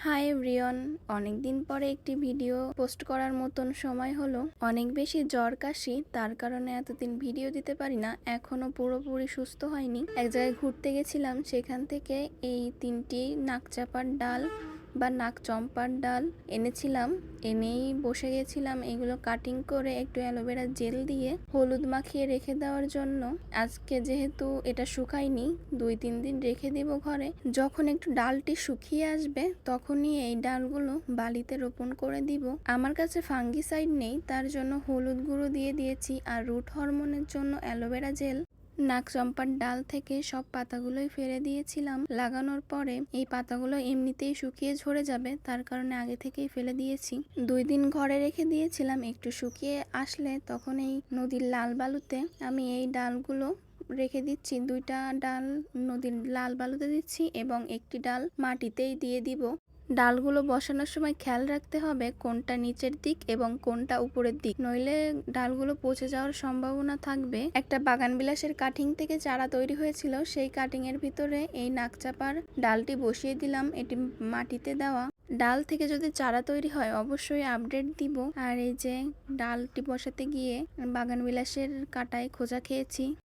Hi everyone, অনেকদিন পরে একটি ভিডিও পোস্ট করার মতন সময় হলো। অনেক বেশি জ্বর কাশি, তার কারণে এতদিন ভিডিও দিতে পারি না। এখনো পুরোপুরি সুস্থ হয়নি। এক জায়গায় ঘুরতে গেছিলাম, সেখান থেকে এই 3টি নাকচাপার ডাল বা নাক চম্পার ডাল এনেছিলাম। এনেই বসে গেছিলাম এগুলো কাটিং করে একটু অ্যালোভেরা জেল দিয়ে হলুদ মাখিয়ে রেখে দেওয়ার জন্য। আজকে যেহেতু এটা শুকায়নি, 2-3 দিন রেখে দিব ঘরে। যখন একটু ডালটি শুকিয়ে আসবে তখনই এই ডালগুলো বালিতে রোপণ করে দিব। আমার কাছে ফাঙ্গিসাইড নেই, তার জন্য হলুদ গুঁড়ো দিয়ে দিয়েছি, আর রুট হরমোনের জন্য অ্যালোভেরা জেল। নাক চম্পার ডাল থেকে সব পাতাগুলোই ফেলে দিয়েছিলাম। লাগানোর পরে এই পাতাগুলো এমনিতেই শুকিয়ে ঝরে যাবে, তার কারণে আগে থেকেই ফেলে দিয়েছি। 2 দিন ঘরে রেখে দিয়েছিলাম, একটু শুকিয়ে আসলে তখন এই নদীর লাল বালুতে আমি এই ডালগুলো রেখে দিচ্ছি। 2টা ডাল নদীর লাল বালুতে দিচ্ছি এবং একটি ডাল মাটিতেই দিয়ে দিব। ডালগুলো বসানোর সময় খেয়াল রাখতে হবে কোনটা নিচের দিক এবং কোনটা উপরের দিক, নইলে ডালগুলো পচে যাওয়ার সম্ভাবনা থাকবে। একটা বাগান বিলাসের কাটিং থেকে চারা তৈরি হয়েছিল, সেই কাটিং এর ভিতরে এই নাকচাপার ডালটি বসিয়ে দিলাম। এটি মাটিতে দেওয়া ডাল থেকে যদি চারা তৈরি হয় অবশ্যই আপডেট দিব। আর এই যে ডালটি বসাতে গিয়ে বাগান বিলাসের কাটায় খোঁজা খেয়েছি।